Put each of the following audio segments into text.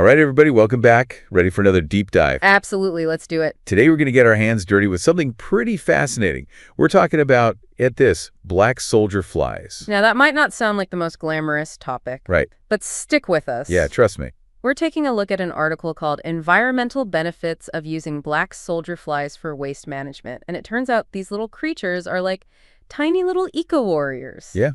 All right, everybody, welcome back. Ready for another deep dive. Absolutely. Let's do it. Today, we're going to get our hands dirty with something pretty fascinating. We're talking about, get this, black soldier flies. Now, that might not sound like the most glamorous topic. Right. But stick with us. Yeah, trust me. We're taking a look at an article called Environmental Benefits of Using Black Soldier Flies for Waste Management. And it turns out these little creatures are like tiny little eco-warriors. Yeah.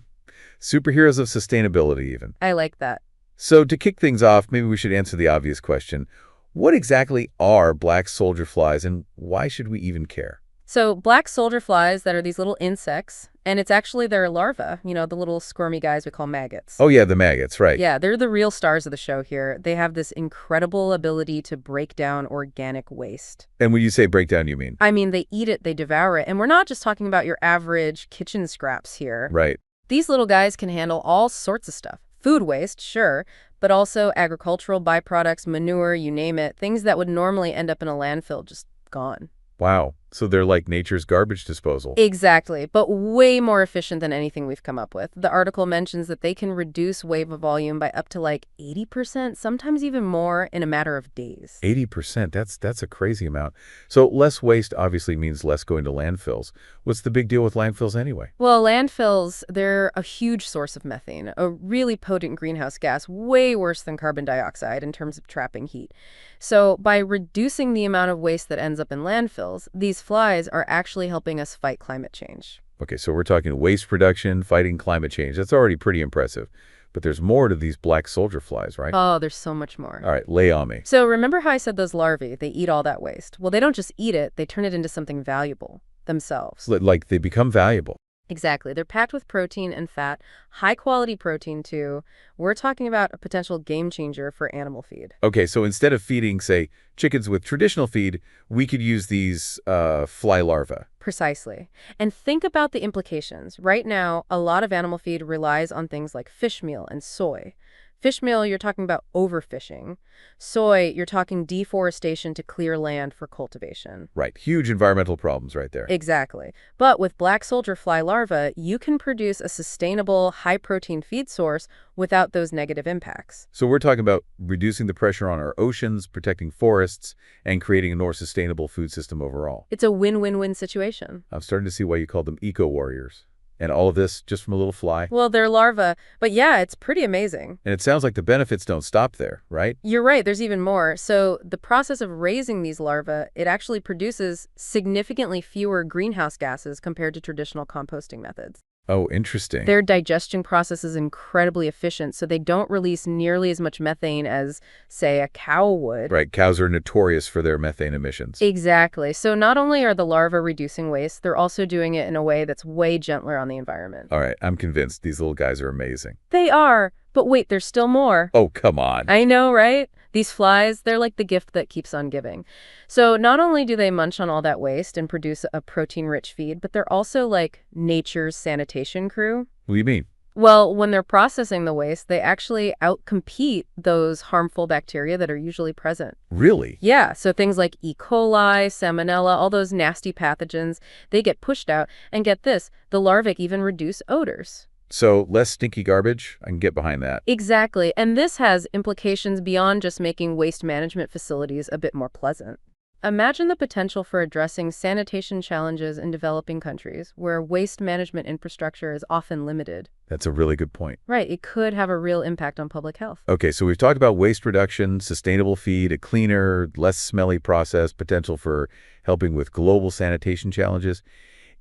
Superheroes of sustainability, even. I like that. So to kick things off, maybe we should answer the obvious question. What exactly are black soldier flies, and why should we even care? So black soldier flies that are these little insects, and it's actually their larvae, the little squirmy guys we call maggots. Oh, yeah, the maggots, right. Yeah, they're the real stars of the show here. They have this incredible ability to break down organic waste. And when you say breakdown, you mean? I mean, they eat it, they devour it. And we're not just talking about your average kitchen scraps here. Right. These little guys can handle all sorts of stuff. Food waste, sure, but also agricultural byproducts, manure, you name it, things that would normally end up in a landfill, just gone. Wow. So they're like nature's garbage disposal. Exactly, but way more efficient than anything we've come up with. The article mentions that they can reduce wave volume by up to like 80%, sometimes even more, in a matter of days. 80%, that's a crazy amount. So less waste obviously means less going to landfills. What's the big deal with landfills anyway? Well, landfills, they're a huge source of methane, a really potent greenhouse gas, way worse than carbon dioxide in terms of trapping heat. So by reducing the amount of waste that ends up in landfills, these flies are actually helping us fight climate change. Okay, so we're talking waste reduction, fighting climate change. That's already pretty impressive. But there's more to these black soldier flies, right? Oh, there's so much more. All right, lay on me. So remember how I said those larvae, they eat all that waste? Well, they don't just eat it, they turn it into something valuable themselves. Like they become valuable. Exactly. They're packed with protein and fat, high-quality protein, too. We're talking about a potential game changer for animal feed. Okay, so instead of feeding, say, chickens with traditional feed, we could use these fly larvae. Precisely. And think about the implications. Right now, a lot of animal feed relies on things like fish meal and soy. Fish meal, you're talking about overfishing. Soy, you're talking deforestation to clear land for cultivation. Right, huge environmental problems right there. Exactly. But with black soldier fly larvae, you can produce a sustainable, high-protein feed source without those negative impacts. So we're talking about reducing the pressure on our oceans, protecting forests, and creating a more sustainable food system overall. It's a win-win-win situation. I'm starting to see why you call them eco-warriors. And all of this just from a little fly. Well, they're larvae, but yeah, it's pretty amazing. And it sounds like the benefits don't stop there, right? You're right, there's even more. So the process of raising these larvae, it actually produces significantly fewer greenhouse gases compared to traditional composting methods. Oh, interesting. Their digestion process is incredibly efficient, so they don't release nearly as much methane as, say, a cow would. Right, cows are notorious for their methane emissions. Exactly. So not only are the larvae reducing waste, they're also doing it in a way that's way gentler on the environment. All right, I'm convinced these little guys are amazing. They are, but wait, there's still more. Oh, come on. I know, right? These flies, they're like the gift that keeps on giving. So not only do they munch on all that waste and produce a protein-rich feed, but they're also like nature's sanitation crew. What do you mean? Well, when they're processing the waste, they actually outcompete those harmful bacteria that are usually present. Really? Yeah, so things like E. coli, salmonella, all those nasty pathogens, they get pushed out. And get this, the larvae even reduce odors. So less stinky garbage? I can get behind that. Exactly. And this has implications beyond just making waste management facilities a bit more pleasant. Imagine the potential for addressing sanitation challenges in developing countries where waste management infrastructure is often limited. That's a really good point. Right, it could have a real impact on public health. Okay, so we've talked about waste reduction, sustainable feed, a cleaner, less smelly process, potential for helping with global sanitation challenges.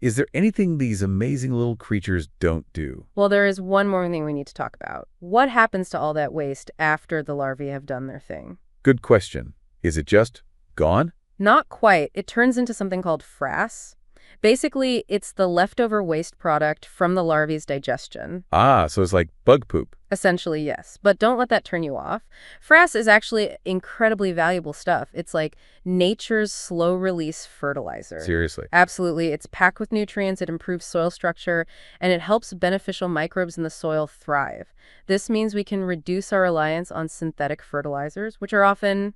Is there anything these amazing little creatures don't do? Well, there is one more thing we need to talk about. What happens to all that waste after the larvae have done their thing? Good question. Is it just gone? Not quite. It turns into something called frass. Basically, it's the leftover waste product from the larvae's digestion. Ah, so it's like bug poop. Essentially, yes. But don't let that turn you off. Frass is actually incredibly valuable stuff. It's like nature's slow-release fertilizer. Seriously. Absolutely. It's packed with nutrients, it improves soil structure, and it helps beneficial microbes in the soil thrive. This means we can reduce our reliance on synthetic fertilizers, which are often,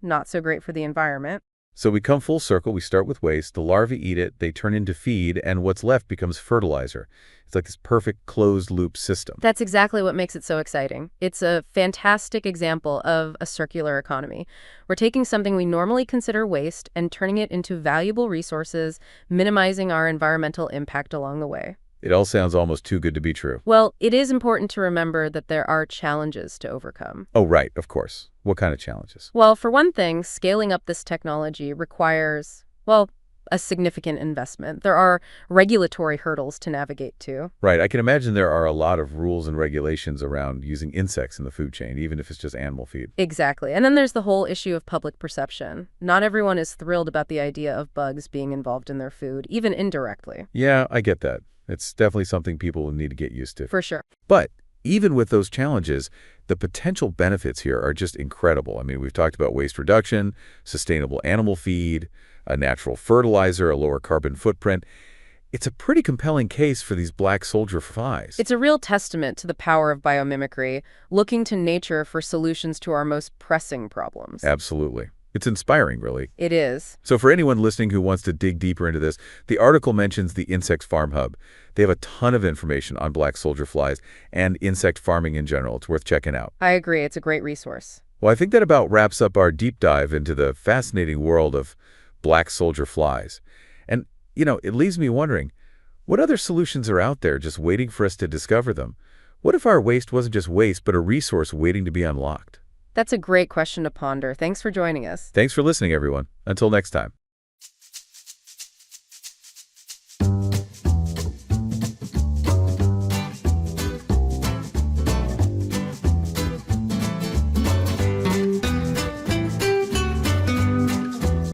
not so great for the environment. So we come full circle. We start with waste. The larvae eat it. They turn into feed, and what's left becomes fertilizer. It's like this perfect closed-loop system. That's exactly what makes it so exciting. It's a fantastic example of a circular economy. We're taking something we normally consider waste and turning it into valuable resources, minimizing our environmental impact along the way. It all sounds almost too good to be true. Well, it is important to remember that there are challenges to overcome. Oh, right, of course. What kind of challenges? Well, for one thing, scaling up this technology requires, well, a significant investment. There are regulatory hurdles to navigate too. Right, I can imagine there are a lot of rules and regulations around using insects in the food chain, even if it's just animal feed. Exactly. And then there's the whole issue of public perception. Not everyone is thrilled about the idea of bugs being involved in their food, even indirectly. Yeah, I get that. It's definitely something people will need to get used to. For sure. But even with those challenges, the potential benefits here are just incredible. I mean, we've talked about waste reduction, sustainable animal feed, a natural fertilizer, a lower carbon footprint. It's a pretty compelling case for these black soldier flies. It's a real testament to the power of biomimicry, looking to nature for solutions to our most pressing problems. Absolutely. It's inspiring, really. It is. So for anyone listening who wants to dig deeper into this, the article mentions the Insects Farm Hub. They have a ton of information on black soldier flies and insect farming in general. It's worth checking out. I agree. It's a great resource. Well, I think that about wraps up our deep dive into the fascinating world of black soldier flies. And, it leaves me wondering, what other solutions are out there just waiting for us to discover them? What if our waste wasn't just waste, but a resource waiting to be unlocked? That's a great question to ponder. Thanks for joining us. Thanks for listening, everyone. Until next time.